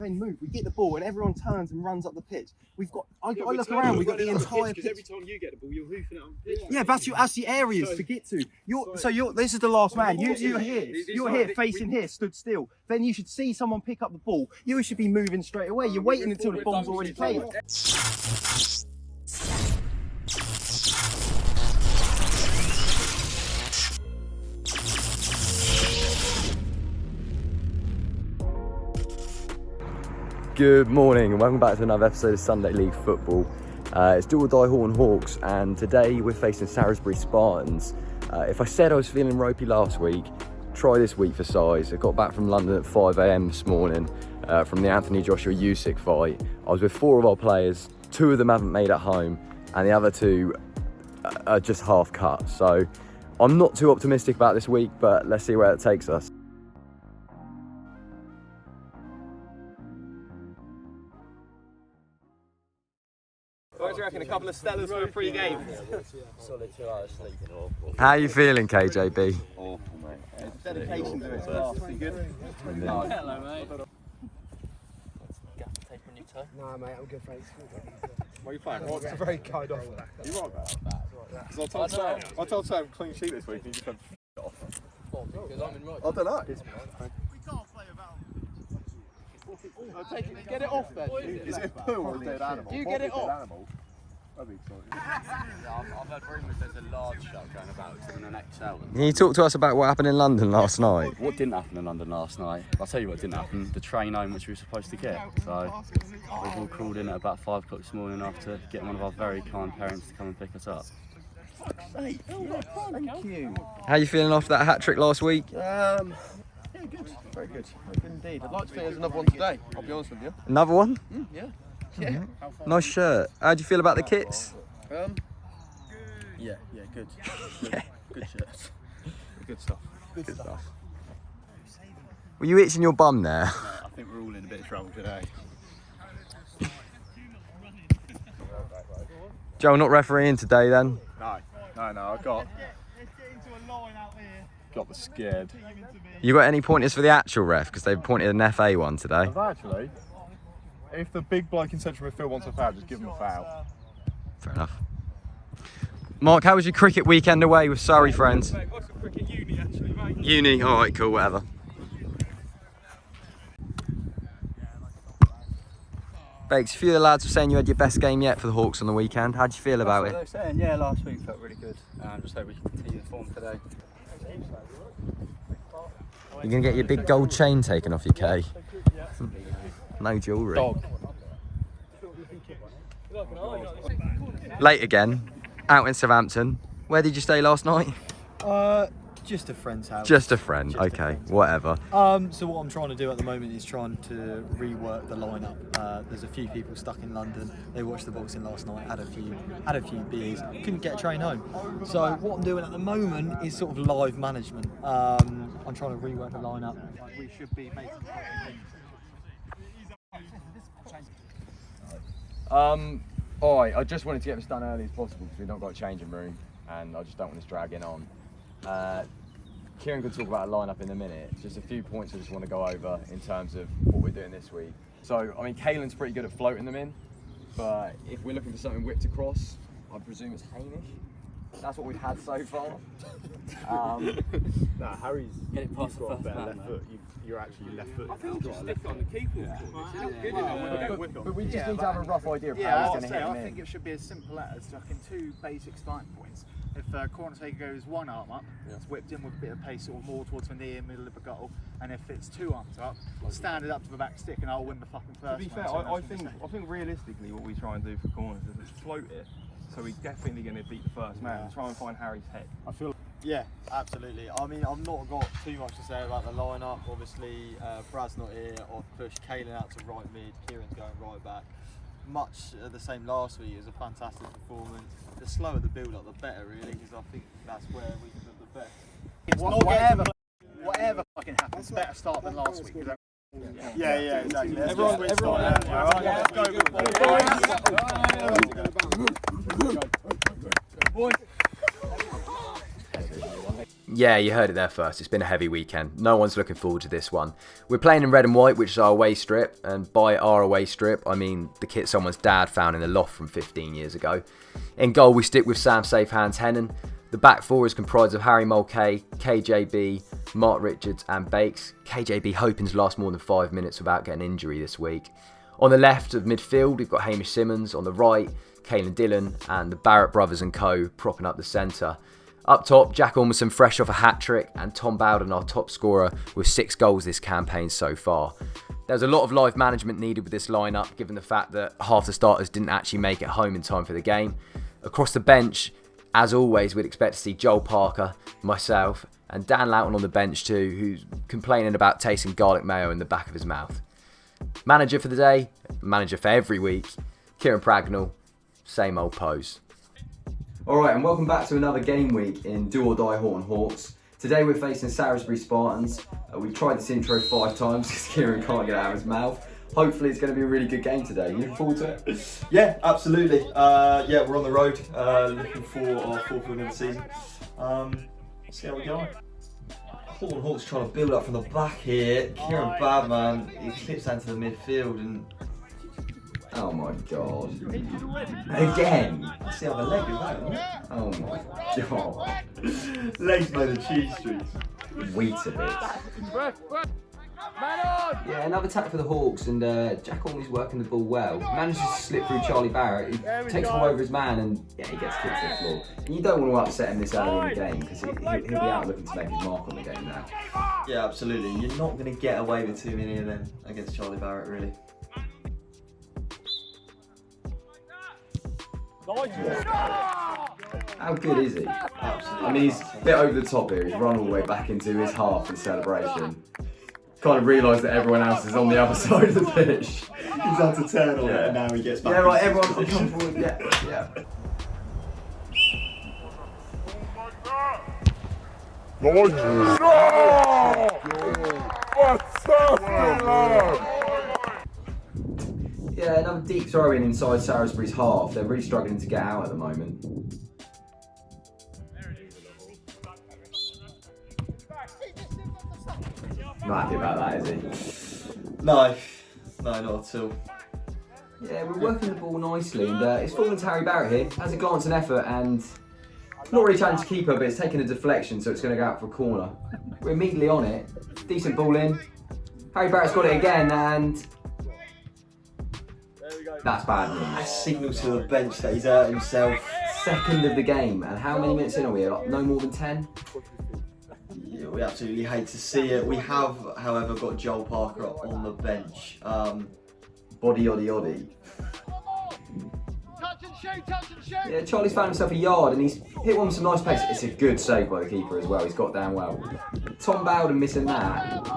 Then move. We get the ball and everyone turns and runs up the pitch. I look around. We've got the entire pitch. Because every time you get the ball, you're hoofing it on the pitch. Yeah, that's the areas to get to. This is the last man. You're here. You're here, facing here, stood still. Then you should see someone pick up the ball. You should be moving straight away. You're waiting until the ball's already played. Good morning and welcome back to another episode of Sunday League Football. It's Do or Die Horton Hawks and today we're facing Salisbury Spartans. If I said I was feeling ropey last week, try this week for size. I got back from London at 5 AM this morning from the Anthony Joshua Usyk fight. I was with 4 of our players, 2 of them haven't made it home and the other 2 are just half cut. So I'm not too optimistic about this week, but let's see where it takes us. What do you reckon? A couple of Stellas for a free game? Solid 2 hours sleep. How are you feeling, KJB? Awful, mate. Dedication to it. You good? No. Hello, mate. Gaffer tape on your toe? Nah, mate, I'm good, thanks. What are you playing? It's a very kind offer. You right about? Because I told Sam clean sheet this week and he just went off. Because I'm in right. I don't know. We can't play without. Get it off then. Is it a poo or a dead animal? You get it off. Animal. That'd be exciting. I've heard rumours there's a large shot going about. It's in an XL. Can you talk to us about what happened in London last night? What didn't happen in London last night? I'll tell you what didn't happen. The train home which we were supposed to get. So we've all crawled in at about 5 o'clock this morning after getting one of our very kind parents to come and pick us up. Thank you. How are you feeling after that hat trick last week? Yeah, good. Very good. Very good indeed. I'd like to think there's another one today, I'll be honest with you. Another one? Yeah. Yeah. Nice shirt. How do you feel about the kits? Yeah, good. Yeah. Good shirts. Good stuff. Good stuff. Were you itching your bum there? I think we're all in a bit of trouble today. Joe, not refereeing today then? No, I got the scared. You got any pointers for the actual ref? Because they've pointed an FA one today. Actually, if the big bloke in central midfield wants a foul, just give him a foul. Fair enough. Mark, how was your cricket weekend away with Surrey friends? Mate, what's the cricket uni actually, mate? Uni, alright, cool, whatever. Bakes, a few of the lads were saying you had your best game yet for the Hawks on the weekend. How'd you feel about it? That's what they were saying. Yeah, last week felt really good. Just hope we can continue the form today. You're going to get your big gold chain taken off your K. No jewellery. Dog. Late again, out in Southampton. Where did you stay last night? Just a friend's house. Just a friend, okay, whatever. So what I'm trying to do at the moment is trying to rework the lineup. There's a few people stuck in London. They watched the boxing last night, had a few beers, couldn't get a train home. So what I'm doing at the moment is sort of live management. I'm trying to rework the lineup. We should be making Alright, I just wanted to get this done early as possible because we've not got a changing room and I just don't want this dragging on. Kieran could talk about a lineup in a minute. Just a few points I just want to go over in terms of what we're doing this week. So, I mean, Caelan's pretty good at floating them in, but if we're looking for something whipped across, I presume it's Hamish. That's what we've had so far. Nah, Harry's Get it past the got a first better man, left mate. foot. You're actually left footed. I think we just stick on the keeper. But we just need to have a rough idea of how Yeah, he's I'll going to say, hit I them think in. it should be as simple as chucking 2 basic starting points. If corner taker goes 1 arm up, it's whipped in with a bit of pace, or more towards the knee, middle of the goal. And if it's 2 arms up, stand it up to the back stick, and I'll win the fucking first. To be fair, I think realistically what we try and do for corners is float it, so we're definitely going to beat the first man. Try and find Harry's head. I feel. Yeah, absolutely. I mean, I've not got too much to say about the lineup. Obviously, Brad's not here. I've pushed Caelan out to right mid. Kieran's going right back. Much the same last week. It was a fantastic performance. The slower the build-up, the better, really, because I think that's where we can look the best. Whatever fucking happens, better start than last week. Yeah, exactly. Everyone. Yeah, you heard it there first. It's been a heavy weekend. No one's looking forward to this one. We're playing in red and white, which is our away strip. And by our away strip, I mean the kit someone's dad found in the loft from 15 years ago. In goal, we stick with Sam Safe Hands Hennon. The back four is comprised of Harry Mulcahy, KJB, Mark Richards and Bakes. KJB hoping to last more than 5 minutes without getting injury this week. On the left of midfield, we've got Hamish Simmons. On the right, Caelan Dillon and the Barrett brothers and co propping up the centre. Up top, Jack Ormerson fresh off a hat-trick and Tom Bowden, our top scorer, with 6 goals this campaign so far. There's a lot of live management needed with this lineup, given the fact that half the starters didn't actually make it home in time for the game. Across the bench, as always, we'd expect to see Joel Parker, myself, and Dan Loughton on the bench too, who's complaining about tasting garlic mayo in the back of his mouth. Manager for the day, manager for every week, Kieran Pragnell, same old pose. Alright, and welcome back to another game week in Do or Die Horton Hawks. Today we're facing Salisbury Spartans. We've tried this intro 5 times because Kieran can't get it out of his mouth. Hopefully it's going to be a really good game today. You looking forward to it? Yeah, absolutely. Yeah, we're on the road, looking for our 4th win of the season. See how we go. Horton Hawks trying to build up from the back here. Kieran Badman, he clips down to the midfield and... Oh my god. Again! I see how the leg is that, isn't it? Oh my god. Legs made of cheese streets. Weetabix. Yeah, another attack for the Hawks, and Jack Ormley's working the ball well. Manages to slip through Charlie Barrett. He takes the ball over his man, and yeah, he gets kicked to the floor. And you don't want to upset him this early in the game because he'll be out looking to make his mark on the game now. Yeah, absolutely. You're not going to get away with too many of them against Charlie Barrett, really. How good is he? Absolutely. I mean, he's a bit over the top here. He's run all the way back into his half in celebration. Kind of realised that everyone else is on the other side of the pitch. He's had to turn on it and now he gets back. Yeah, right, everyone's got to come forward. Yeah. Yeah, another deep throw in inside Salisbury's half. They're really struggling to get out at the moment. Not happy about that, is he? No, not at all. Yeah, we're working the ball nicely, and it's fallen to Harry Barrett here. Has a glance and effort, and not really challenged to keeper, but it's taken a deflection, so it's going to go out for a corner. We're immediately on it. Decent ball in. Harry Barrett's got it again, and that's bad news. A signal to the bench that he's hurt himself. Second of the game, and how many minutes in are we? No more than 10? Yeah, we absolutely hate to see it. We have, however, got Joel Parker on the bench. Body oddy oddy. Yeah, Charlie's found himself a yard and he's hit one with some nice pace. It's a good save by the keeper as well. He's got down well. Tom Bowden missing that.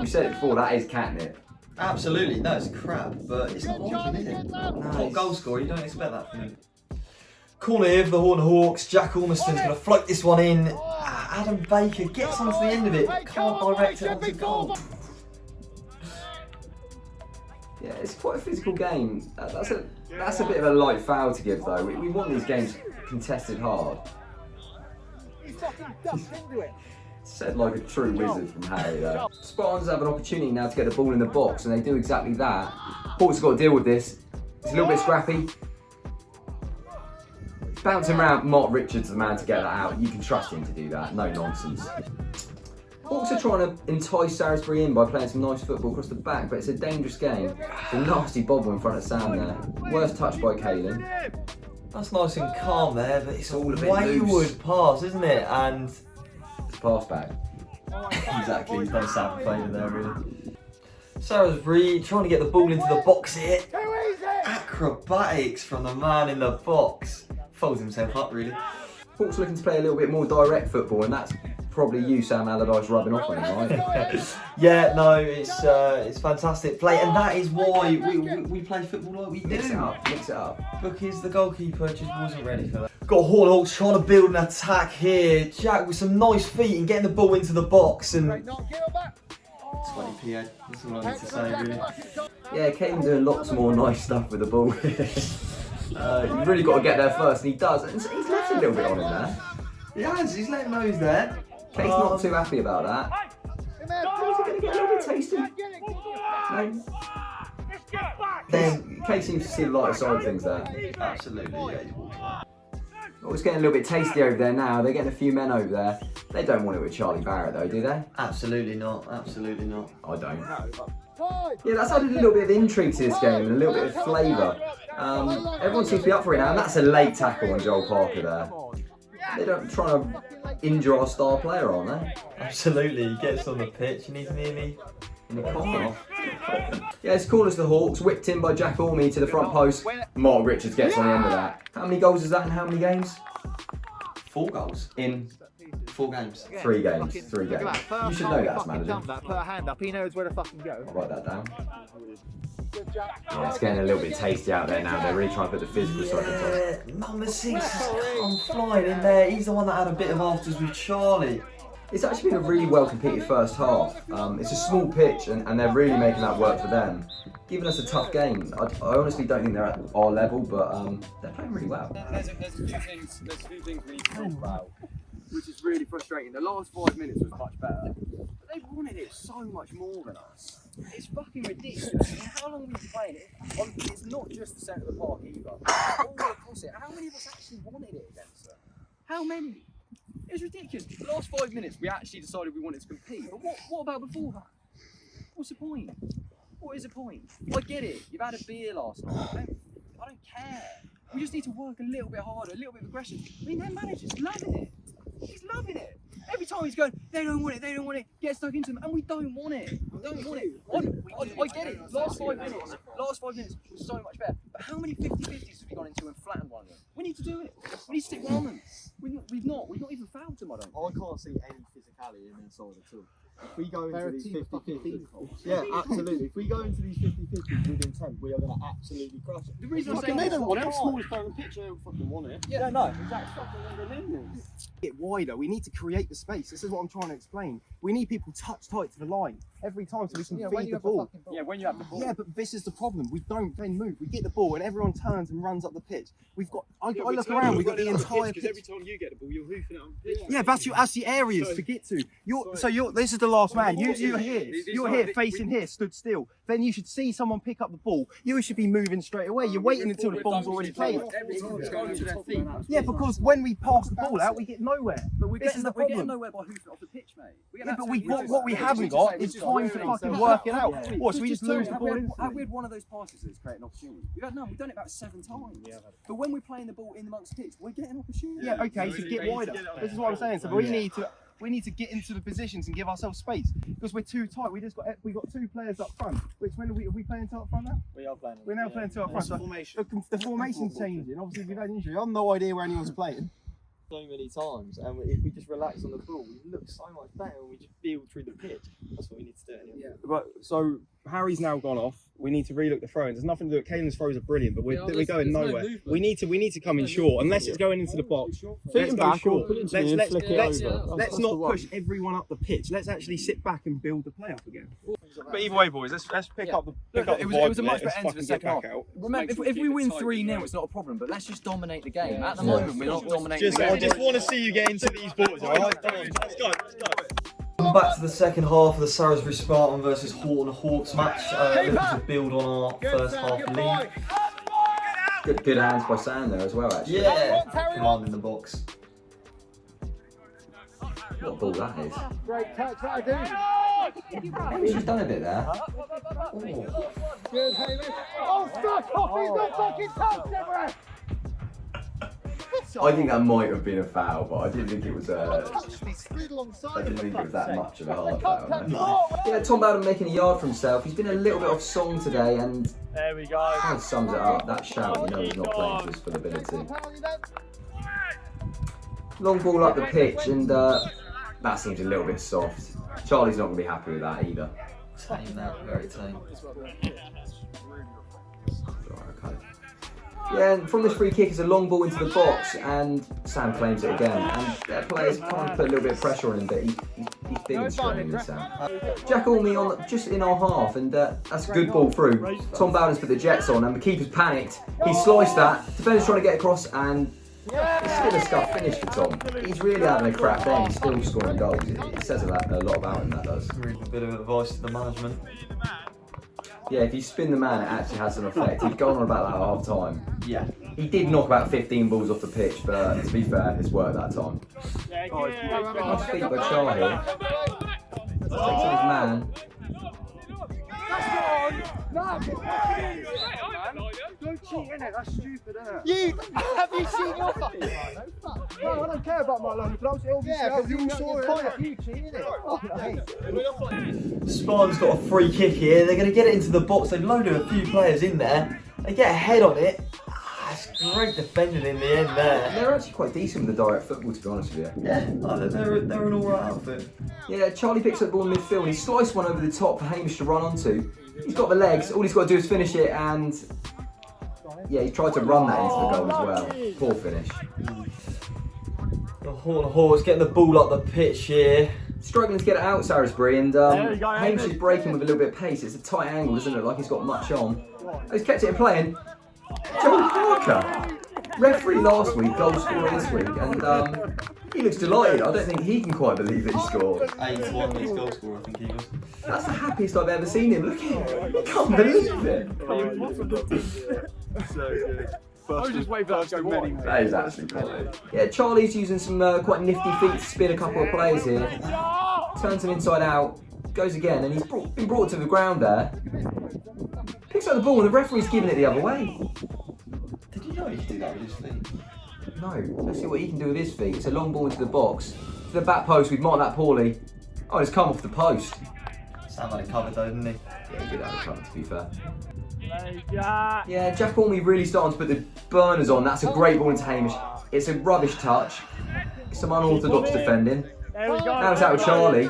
We said it before, that is catnip. Absolutely, no, it's crap, but it's not like him, is it? Top goal scorer, you don't expect that from him. Corner here for the Horton Hawks. Jack Ormerson's going to float this one in. Adam Baker gets onto the end of it, can't direct it onto goal. Yeah, it's quite a physical game. That's a bit of a light foul to give though. We want these games contested hard. Said like a true wizard from Harry there. Spartans have an opportunity now to get the ball in the box and they do exactly that. Hawks have got to deal with this. It's a little bit scrappy. Bouncing around, Mark Richards the man to get that out. You can trust him to do that, no nonsense. Hawks are trying to entice Salisbury in by playing some nice football across the back, but it's a dangerous game. It's a nasty bobble in front of Sam there. Worst touch by Caelan. That's nice and calm there, but it's all a bit wayward loose. pass, isn't it? And It's pass back. exactly, he's done Sam a favour there, really. Salisbury trying to get the ball into the box here. Acrobatics from the man in the box. Folds himself up, really. Hawks looking to play a little bit more direct football, and that's probably you, Sam Allardyce, rubbing off on him, right? Yeah, no, it's fantastic play, and that is why we play football like we do. Mix it up. Because the goalkeeper just wasn't ready for that. Got Horton Hawks trying to build an attack here. Jack with some nice feet and getting the ball into the box, and 20p Ed, that's all I need to say, really. Yeah, Caelan doing lots more nice stuff with the ball. You've really got to get there first, and he does. And he's left a little bit on him there. He has, he's letting know he's there. Kate's not too happy about that. Is it going to get a little bit tasty? No. Then Kate seems to see the lighter side of things there. Absolutely, yeah. He's walked away. Oh, it's getting a little bit tasty over there now. They're getting a few men over there. They don't want it with Charlie Barrett though, do they? Absolutely not. Absolutely not. I don't. Yeah, that's added a little bit of intrigue to this game and a little bit of flavour. Everyone seems to be up for it now, and that's a late tackle on Joel Parker there. They don't try to injure our star player, aren't they? Absolutely. He gets on the pitch and he's nearly In the coffin. Yeah, it's corners to the Hawks, whipped in by Jack Orme to the front post. Mark Richards gets on the end of that. How many goals is that in how many games? 4 goals. In 4 games. 3 games. 3 games. You should know that as manager. Put a hand up, he knows where to fucking go. I'll write that down. Yeah, it's getting a little bit tasty out there now. They're really trying to put the physical side on top. Number 6 has come flying in there. He's the one that had a bit of afters with Charlie. It's actually been a really well competed first half. It's a small pitch and they're really making that work for them. Giving us a tough game. I honestly don't think they're at our level, but they're playing really well. There's a few things we need to talk about, which is really frustrating. The last 5 minutes was much better, but they wanted it so much more than us. It's fucking ridiculous. I mean, how long have we been playing it? It's not just the centre of the park either. All across it. How many of us actually wanted it against them? How many? It was ridiculous. The last 5 minutes, we actually decided we wanted to compete. But what about before that? What's the point? What is the point? I get it. You've had a beer last night. I don't care. We just need to work a little bit harder, a little bit of aggression. I mean, their manager's loving it. He's loving it. Every time he's going, they don't want it, get stuck into them, and we don't want it. We don't want it. I get it. Last 5 minutes was so much better. But how many 50-50s have we gone into and flattened one of them? We need to do it. We need to stick one on them. We've not even fouled them, I don't think. I can't see any physicality in their side at all. If we go into these 50-50s, yeah, absolutely. If we go into these 50-50s with intent, we are going to absolutely crush it. The reason I'm saying they this don't is want they it. can't. Smallest player on the pitch, they don't fucking want it. Yeah, no. exactly. Get wider. We need to create the space. This is what I'm trying to explain. We need people touch tight to the line every time so we can feed the ball. Yeah, when you have the ball. Yeah, but this is the problem. We don't then move. We get the ball and everyone turns and runs up the pitch. We've got. I look around. We've got the entire pitch. Every time you get the ball, you're hoofing it on the pitch. Yeah, that's the areas to get to. This is the last man. You're here, facing here, stood still. Then you should see someone pick up the ball. You should be moving straight away. You're waiting until the ball's already played. Every time it's going to their feet. Yeah, because when we pass the ball out, we get nowhere. But we're This is the we're getting problem. nowhere by hoofing off the pitch, mate. Yeah, but what we haven't got is time to fucking work it out. What, so we just lose the ball instantly? We had one of those passes that's creating opportunity. We've had none. We've done it about 7 times. But when we're playing the ball in amongst the pitch, we're getting opportunity. Yeah, okay, so get wider. This is what I'm saying. So we need to get into the positions and give ourselves space because we're too tight. We got 2 players up front. Which when are we playing 2 up front now? We are playing. We're now playing 2 up front. So the formation's changing. Obviously, we've had an injury. I've no idea where anyone's playing. So many times, and if we just relax on the ball, we look so much better and we just build through the pitch. That's what we need to do anyway. Yeah. But so Harry's now gone off. We need to relook the throw-ins. There's nothing to do with Caelan's throws are brilliant, but we're going nowhere. We need to come in short unless it's going into the box. Let's go short. Let's not push everyone up the pitch. Let's actually sit back and build the play up again. But either way, boys, let's pick up the. It was a much better end to the second half. Remember, if we win 3-0, it's not a problem. But let's just dominate the game. At the moment, we're not dominating the game. I just want to see you get into these balls, alright? Let's go. Welcome back to the second half of the Salisbury Spartan versus Horton Hawks match. Looking to build on our first half lead. Good hands by Sam there as well, actually. Yeah, command in the box. What ball that is. Great touch, right, dude. She's done a bit there. Good, Hamish. Oh, stuck off. He's not fucking touched everywhere. I think that might have been a foul, but I didn't think it was I didn't think it was that much of a hard foul. Yeah, Tom Bowden making a yard for himself. He's been a little bit off song today, and There we go. kind of sums it up. That shout, you know, he's not playing to his full ability. Long ball up the pitch, and that seems a little bit soft. Charlie's not going to be happy with that either. Tame that, very tame. Okay. Yeah, and from this free kick, it's a long ball into the box, and Sam claims it again. And their players kind of put a little bit of pressure on him, but he's big and strong in this, Sam. Jack Orme on just in our half, and that's a good ball through. Tom Bowden's put the jets on, and the keeper's panicked. He sliced that. Defender's trying to get across, and It's still a scuff finish for Tom. He's really having a crap day and he's still scoring goals. It says a lot about him, that does. Really a bit of advice to the management. Yeah, if you spin the man, it actually has an effect. He's gone on about that at half time. Yeah. He did knock about 15 balls off the pitch, but to be fair, it's worked that time. Nice feet by Char here. Takes on his man. Don't cheat, innit? That's stupid, innit? Have you seen your fucking line? No, I don't care about my line, but I was Yeah, because you saw it. You cheated it. Spartan's got a free kick here. They're going to get it into the box. They've loaded a few players in there. They get a head on it. It's great defending in the end there. They're actually quite decent with the direct football, to be honest with you. Yeah, they're an alright outfit. Yeah, Charlie picks up the ball in midfield and he sliced one over the top for Hamish to run onto. He's got the legs, all he's got to do is finish it, and yeah, he tried to run that into the goal as well. Poor finish. The Horton Hawks getting the ball up the pitch here. Struggling to get it out, Salisbury, and Hamish is breaking with a little bit of pace. It's a tight angle, doesn't look like he's got much on. He's kept it in playing. Joe Parker, referee last week, goal scorer this week, and he looks delighted. I don't think he can quite believe that he scored. 8-1 his goal scorer, I think he was. That's the happiest I've ever seen him. Look at him. He can't believe it. So good. I was just waiting for that to go many. That is actually funny. Yeah, Charlie's using some quite nifty feet to spin a couple of players here. Turns him inside out, goes again, and he's been brought to the ground there. Picks up the ball and the referee's giving it the other way. Did you know he could do that with his feet? No, let's see what he can do with his feet. It's a long ball into the box. To the back post, we've marked that poorly. Oh, it's come off the post. Sound like he covered though, didn't he? Yeah, he did have a cover, to be fair. Yeah, Jack Orme really starting to put the burners on. That's a great ball into Hamish. It's a rubbish touch. Some unorthodox defending. Now it's out with Charlie.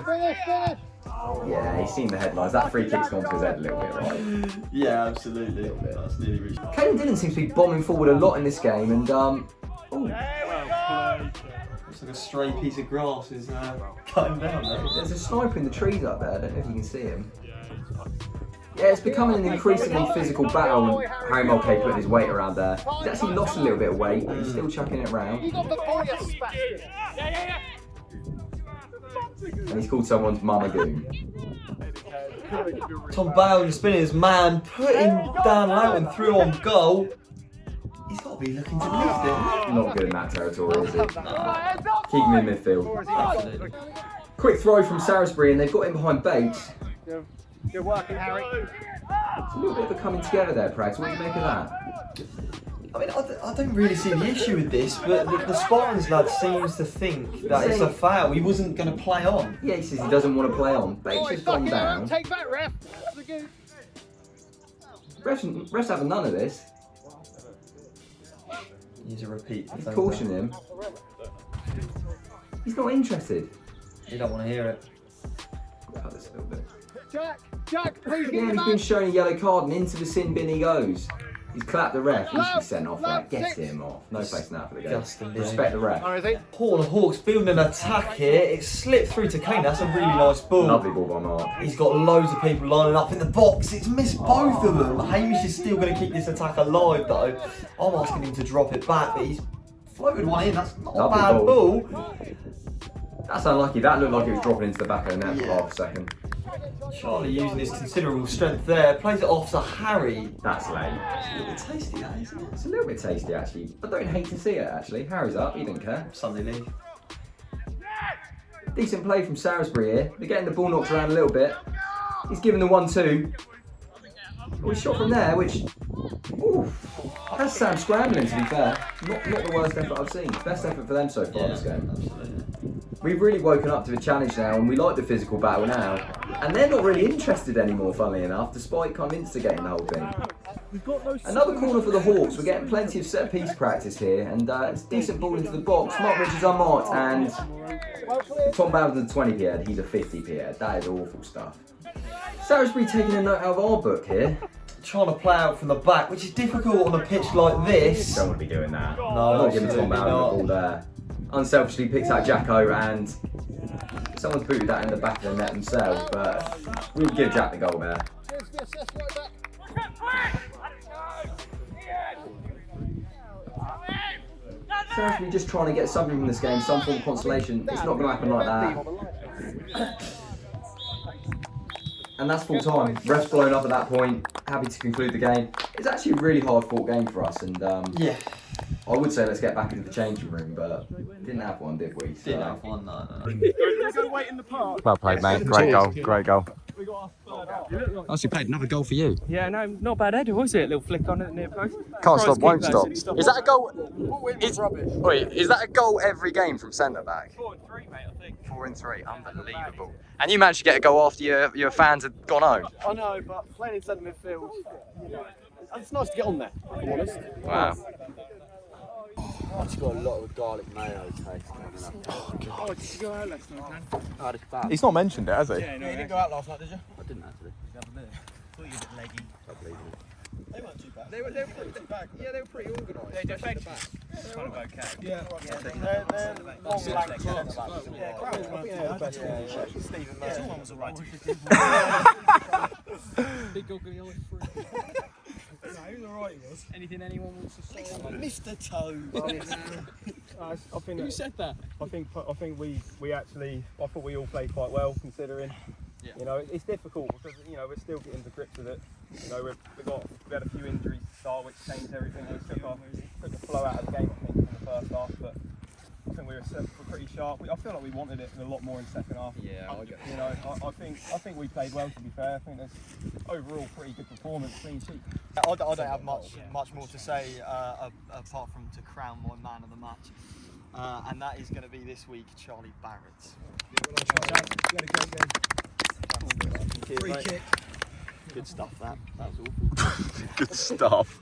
Yeah, he's seen the headlines. That free kick's gone to his head a little bit, right? Yeah, absolutely. That's nearly reached. Caden Dillon seems to be bombing forward a lot in this game, and ooh. Looks like a stray piece of grass is cutting down there. There's a sniper in the trees up there. I don't know if you can see him. Yeah, it's becoming an increasingly physical battle, and Harry Mulcahy putting his weight around there. He's actually lost a little bit of weight, but he's still chucking it around. And he's called someone's Mama Goon. Tom Bowden spinning his man, putting down out and through on goal. He's got to be looking to lift it. Not good in that territory, is he? Keep him in midfield. Absolutely. Quick throw from Salisbury, and they've got him behind Bates. Good working, Harry. It's a little bit of a coming together there, Prags. What do you make of that? I mean, I don't really see the issue with this, but the Spartans lad seems to think that it's a foul. He wasn't going to play on. Yeah, he says he doesn't want to play on. Bates has gone down. Take that, ref. Refs having none of this. He's a repeat. He's cautioning him. He's not interested. You don't want to hear it. Cut this a little bit. Jack, please Yeah, he's been shown a yellow card, and into the sin bin he goes. He's clapped the ref. He should be sent off. That gets him off. No place now for the game. Respect the ref. Horton Hawks building an attack here. It slipped through to Kane. That's a really nice ball. Lovely ball by Mark. He's got loads of people lining up in the box. It's missed both of them. Hamish is still going to keep this attack alive though. I'm asking him to drop it back, but he's floated one in. That's not Lovely a bad ball. That's unlucky. That looked like it was dropping into the back of the net for half a second. Charlie using his considerable strength there, plays it off to Harry. That's late. It's a little bit tasty, that, isn't it? It's a little bit tasty actually. I don't hate to see it actually. Harry's up. He didn't care. Sunday league. Decent play from Salisbury here. They're getting the ball knocked around a little bit. He's given the 1-2. Oh, he shot from there, which... Oof. That's Sam scrambling, to be fair. Not the worst effort I've seen. Best effort for them so far this game. Absolutely. We've really woken up to the challenge now, and we like the physical battle now. And they're not really interested anymore, funnily enough, despite kind of instigating the whole thing. Another corner for the Hawks. We're getting plenty of set-piece practice here, and it's a decent ball into the box. Mark Richards unmarked, and Tom Bowden the 20p head. He's a 50p head. That is awful stuff. Salisbury taking a note out of our book here. Trying to play out from the back, which is difficult on a pitch like this. Don't want to be doing that. No, not giving Tom absolutely Bowden the not. ball there. Unselfishly picks out Jacko, and someone's booted that in the back of the net themselves, but we'll give Jack the goal there. Sainsbury just trying to get something from this game, some form of consolation. It's not going to happen like that. And that's full time. Ref's blown up at that point. Happy to conclude the game. It's actually a really hard fought game for us, and yeah, I would say let's get back into the changing room, but didn't have one, did we? So. didn't have one, no. Well played, mate. Great goal. Great goal. Actually played another goal for you. Yeah, no, not bad header, was it? A little flick on it near post. Can't stop, won't stop. Is that a goal? Is that a goal every game from centre back? 4 and 3, mate, I think. 4 and 3, unbelievable. And you managed to get a goal after your fans had gone home. I know, but playing in centre midfield, it's nice to get on there, if I'm honest. Wow. It's got a lot of garlic mayo taste coming up. Oh, God. Did you go out last night, man? Oh, it's bad. He's not mentioned it, has he? Yeah, no, You didn't go out last night, did you? I didn't actually. Thought you were a bit leggy. I believe in it. They weren't too bad. They were pretty back. Yeah, they were pretty organised. They defended back. Kind of okay. Yeah. They're long legs. Yeah, Crowell. Stephen Mercer one was alright. Big goal going on free. He was alright, he was. Anything anyone wants to say? Mr. Toad. I think Who said that? I think we actually, I thought we all played quite well considering. Yeah. You know, it's difficult because we're still getting to grips with it. We had a few injuries to start, which changed everything. We took the flow out of the game, I think, in the first half. But I think we were pretty sharp. I feel like we wanted it a lot more in the second half. Yeah, I get it. I think we played well. To be fair, I think there's overall pretty good performance, clean sheet. I don't have much more to say apart from to crown my man of the match, and that is going to be this week, Charlie Barrett. Free kick. Good stuff. That was awful. Good stuff.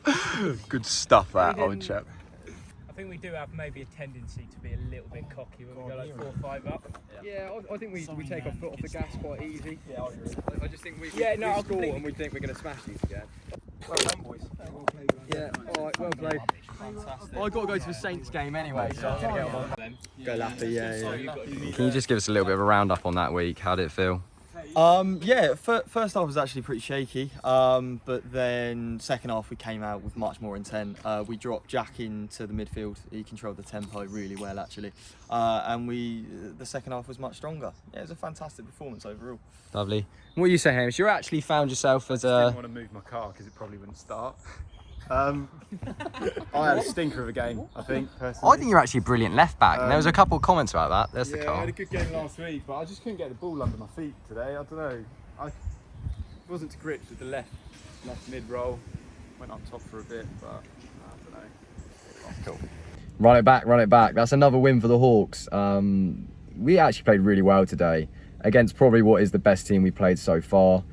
Good stuff, that old chap. I think we do have maybe a tendency to be a little bit cocky when we go like 4 or 5 up. Yeah, I think we take our foot off the gas quite easy. Yeah, I agree. I just think we score and we think we're going to smash these again. Well done, boys. Yeah, alright, well played. Fantastic. Well, I've got to go to the Saints game anyway, so I'm going to get on them. Go Lappy, yeah. Can you just give us a little bit of a roundup on that week? How did it feel? Yeah, first half was actually pretty shaky, but then second half we came out with much more intent. We dropped Jack into the midfield. He controlled the tempo really well, actually, and the second half was much stronger. Yeah, it was a fantastic performance overall. Lovely. What do you say, Hamish? You actually found yourself as I didn't want to move my car because it probably wouldn't start. I had a stinker of a game, I think, personally. I think you're actually a brilliant left back. And there was a couple of comments about that. There's the Yeah, car. I had a good game last week, but I just couldn't get the ball under my feet today. I don't know. I wasn't to grips with the left mid roll. Went up top for a bit, but I don't know. Cool. Run it back. That's another win for the Hawks. We actually played really well today against probably what is the best team we played so far.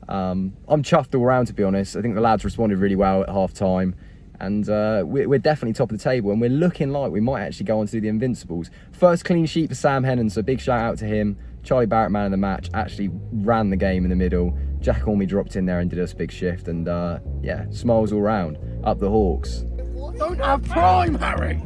I'm chuffed all round, to be honest. I think the lads responded really well at half time, and we're definitely top of the table, and we're looking like we might actually go on to do the Invincibles. First clean sheet for Sam Hennon, so big shout out to him. Charlie Barrett, man of the match, actually ran the game in the middle. Jack Orme dropped in there and did us a big shift, and yeah, smiles all round. Up the Hawks. Don't have prime, Harry!